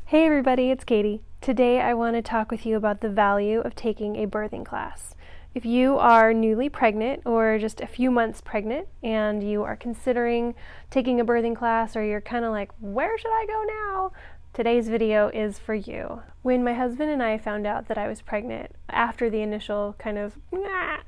Hey everybody, it's Katie. Today I want to talk with you about the value of taking a birthing class. If you are newly pregnant or just a few months pregnant and you are considering taking a birthing class, or you're kind of like, where should I go now? Today's video is for you. When my husband and I found out that I was pregnant, after the initial kind of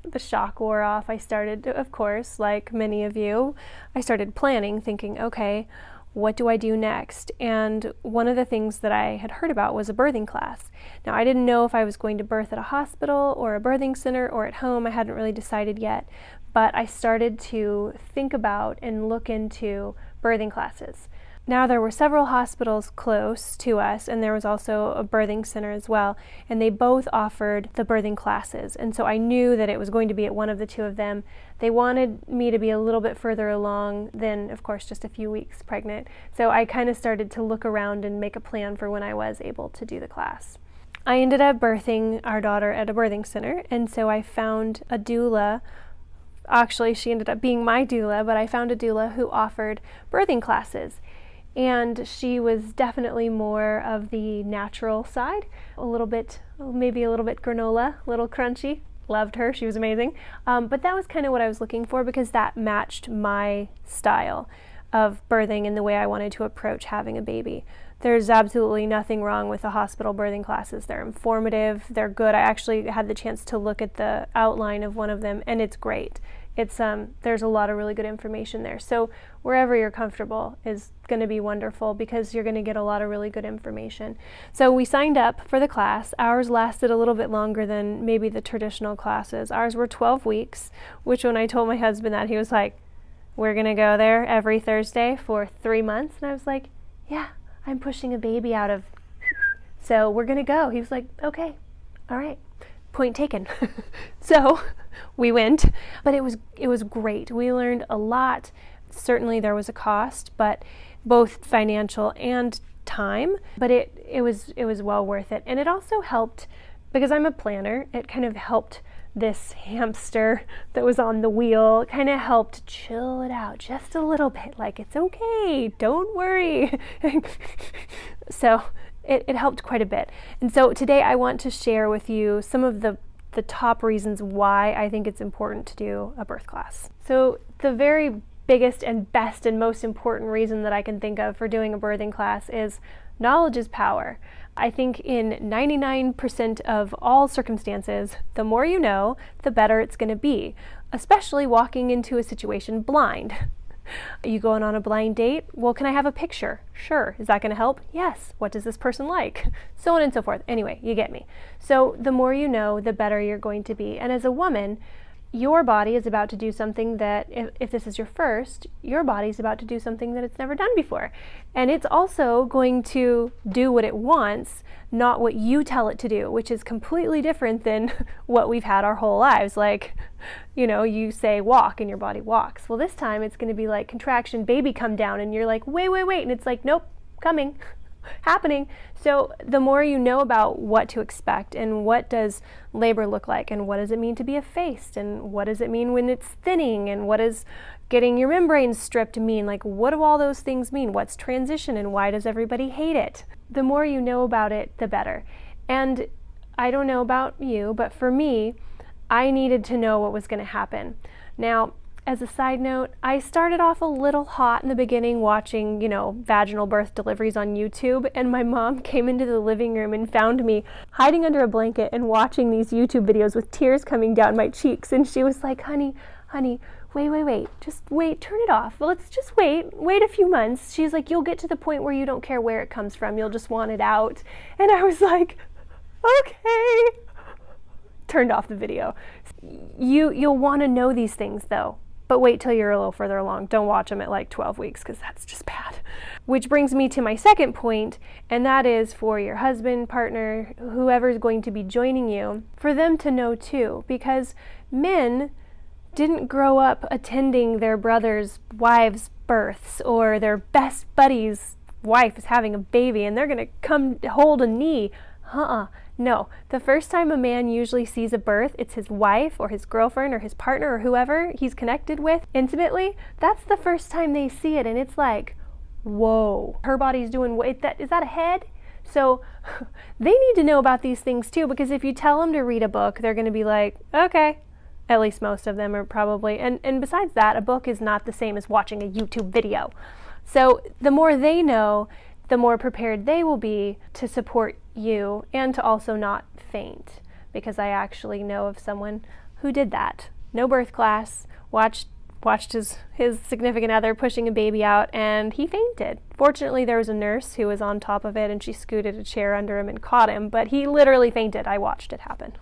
the shock wore off, I started, of course, like many of you, I started planning, thinking, okay, what do I do next? And one of the things that I had heard about was a birthing class. Now, I didn't know if I was going to birth at a hospital or a birthing center or at home. I hadn't really decided yet, but I started to think about and look into birthing classes. Now, there were several hospitals close to us, and there was also a birthing center as well, and they both offered the birthing classes. And so I knew that it was going to be at one of the two of them. They wanted me to be a little bit further along than, of course, just a few weeks pregnant. So I kind of started to look around and make a plan for when I was able to do the class. I ended up birthing our daughter at a birthing center, and so I found a doula. Actually, she ended up being my doula, but I found a doula who offered birthing classes. And she was definitely more of the natural side, maybe a little bit granola, a little crunchy. Loved her, she was amazing. But that was kind of what I was looking for, because that matched my style of birthing and the way I wanted to approach having a baby. There's absolutely nothing wrong with the hospital birthing classes. They're informative, they're good. I actually had the chance to look at the outline of one of them, and it's great. There's a lot of really good information there. So wherever you're comfortable is going to be wonderful, because you're going to get a lot of really good information. So we signed up for the class. Ours lasted a little bit longer than maybe the traditional classes. Ours were 12 weeks, which when I told my husband that, he was like, we're going to go there every Thursday for 3 months. And I was like, yeah, I'm pushing a baby out of, so we're going to go. He was like, okay, all right. Point taken. So we went, but it was great. We learned a lot. Certainly there was a cost, but both financial and time, but it was well worth it. And it also helped, because I'm a planner, it kind of helped this hamster that was on the wheel, kind of helped chill it out just a little bit, like, it's okay, don't worry. So it helped quite a bit. And so today I want to share with you some of the top reasons why I think it's important to do a birth class. So the very biggest and best and most important reason that I can think of for doing a birthing class is knowledge is power. I think in 99% of all circumstances, the more you know, the better it's going to be, especially walking into a situation blind. You going on a blind date? Well, can I have a picture? Sure. Is that going to help? Yes. What does this person like? So on and so forth. Anyway, you get me. So the more you know, the better you're going to be. And as a woman, your body is about to do something that, if this is your first, your body's about to do something that it's never done before. And it's also going to do what it wants, not what you tell it to do, which is completely different than what we've had our whole lives. Like, you say walk and your body walks. Well, this time it's going to be like contraction, baby come down, and you're like, wait. And it's like, nope, coming. Happening. So the more you know about what to expect, and what does labor look like, and what does it mean to be effaced, and what does it mean when it's thinning, and what does getting your membranes stripped mean, like what do all those things mean, what's transition, and why does everybody hate it? The more you know about it, the better. And I don't know about you, but for me, I needed to know what was going to happen. Now, as a side note, I started off a little hot in the beginning watching, vaginal birth deliveries on YouTube, and my mom came into the living room and found me hiding under a blanket and watching these YouTube videos with tears coming down my cheeks, and she was like, honey, wait, just wait, turn it off. Well, let's just wait a few months. She's like, you'll get to the point where you don't care where it comes from, you'll just want it out. And I was like, okay. Turned off the video. You'll want to know these things though. But wait till you're a little further along. Don't watch them at like 12 weeks, because that's just bad. Which brings me to my second point, and that is for your husband, partner, whoever's going to be joining you, for them to know too, because men didn't grow up attending their brother's wives' births, or their best buddy's wife is having a baby and they're going to come hold a knee. No, the first time a man usually sees a birth, it's his wife or his girlfriend or his partner or whoever he's connected with intimately. That's the first time they see it, and it's like, whoa, her body's doing, is that a head? So they need to know about these things too, because if you tell them to read a book, they're going to be like, okay. At least most of them are probably. And besides that, a book is not the same as watching a YouTube video. So the more they know, the more prepared they will be to support you and to also not faint. Because I actually know of someone who did that. No birth class, watched his significant other pushing a baby out, and he fainted. Fortunately, there was a nurse who was on top of it, and she scooted a chair under him and caught him, but he literally fainted. I watched it happen.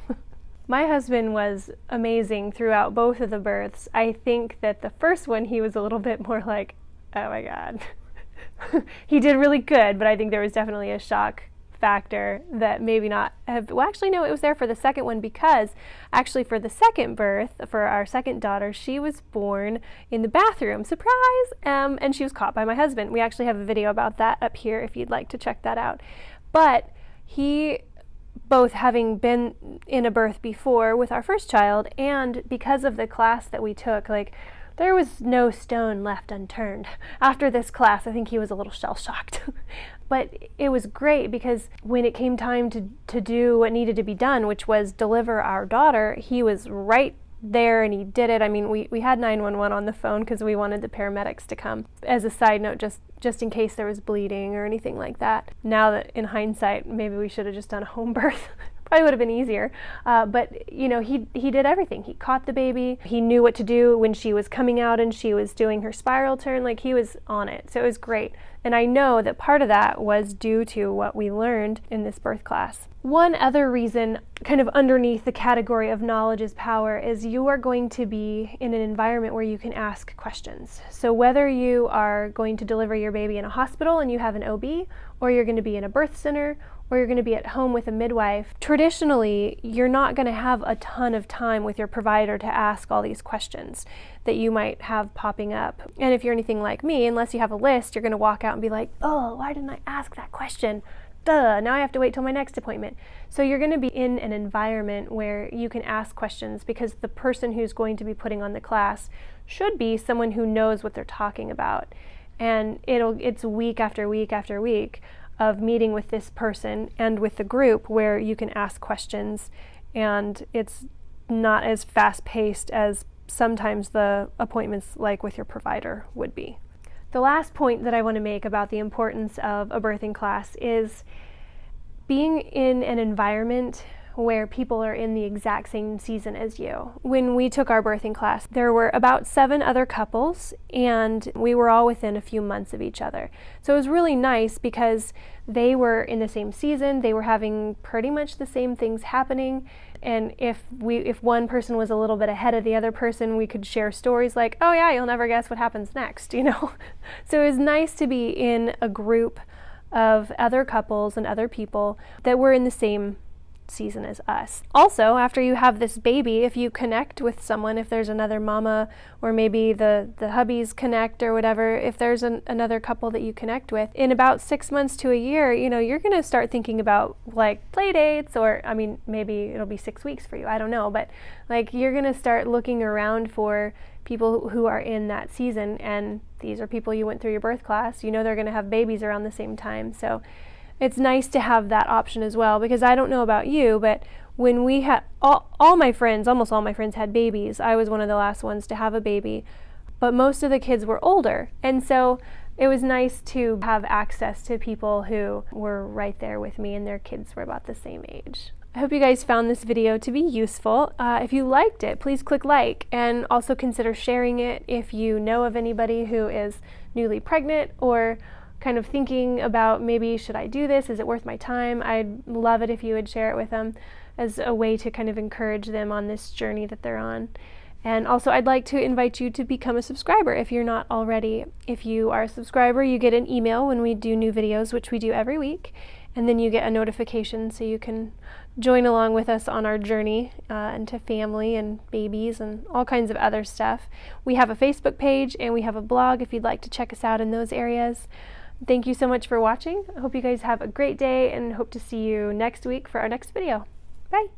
My husband was amazing throughout both of the births. I think that the first one, he was a little bit more like, oh my God. He did really good, but I think there was definitely a shock factor that maybe not have, well actually no, it was there for the second one, because actually for the second birth, for our second daughter, she was born in the bathroom, surprise, and she was caught by my husband. We actually have a video about that up here if you'd like to check that out. But he, both having been in a birth before with our first child, and because of the class that we took, like there was no stone left unturned. After this class, I think he was a little shell-shocked. But it was great because when it came time to do what needed to be done, which was deliver our daughter, he was right there and he did it. I mean, we had 911 on the phone because we wanted the paramedics to come. As a side note, just in case there was bleeding or anything like that. Now that in hindsight, maybe we should have just done a home birth. Probably would have been easier. But, you know, he did everything. He caught the baby. He knew what to do when she was coming out and she was doing her spiral turn. Like, he was on it. So it was great. And I know that part of that was due to what we learned in this birth class. One other reason, kind of underneath the category of knowledge is power, is you are going to be in an environment where you can ask questions. So whether you are going to deliver your baby in a hospital and you have an OB, or you're going to be in a birth center, or you're going to be at home with a midwife, traditionally, you're not going to have a ton of time with your provider to ask all these questions that you might have popping up. And if you're anything like me, unless you have a list, you're going to walk out and be like, oh, why didn't I ask that question? Duh, now I have to wait till my next appointment. So you're going to be in an environment where you can ask questions, because the person who's going to be putting on the class should be someone who knows what they're talking about. And it's week after week after week of meeting with this person and with the group where you can ask questions, and it's not as fast-paced as sometimes the appointments like with your provider would be. The last point that I want to make about the importance of a birthing class is being in an environment where people are in the exact same season as you. When we took our birthing class, there were about 7 other couples, and we were all within a few months of each other. So it was really nice because they were in the same season, they were having pretty much the same things happening, and if one person was a little bit ahead of the other person, we could share stories like, oh yeah, you'll never guess what happens next, you know? So it was nice to be in a group of other couples and other people that were in the same season as us. Also, after you have this baby, if you connect with someone, if there's another mama, or maybe the hubbies connect or whatever, if there's another couple that you connect with, in about 6 months to a year, you know, you're going to start thinking about like play dates, or I mean, maybe it'll be 6 weeks for you, I don't know, but like you're going to start looking around for people who are in that season, and these are people you went through your birth class. You know they're going to have babies around the same time, so it's nice to have that option as well, because I don't know about you, but when we had all my friends, almost all my friends had babies. I was one of the last ones to have a baby, but most of the kids were older. And so it was nice to have access to people who were right there with me and their kids were about the same age. I hope you guys found this video to be useful. If you liked it, please click like, and also consider sharing it if you know of anybody who is newly pregnant or kind of thinking about maybe should I do this? Is it worth my time? I'd love it if you would share it with them as a way to kind of encourage them on this journey that they're on. And also I'd like to invite you to become a subscriber if you're not already. If you are a subscriber, you get an email when we do new videos, which we do every week, and then you get a notification so you can join along with us on our journey into family and babies and all kinds of other stuff. We have a Facebook page and we have a blog if you'd like to check us out in those areas. Thank you so much for watching. I hope you guys have a great day and hope to see you next week for our next video. Bye!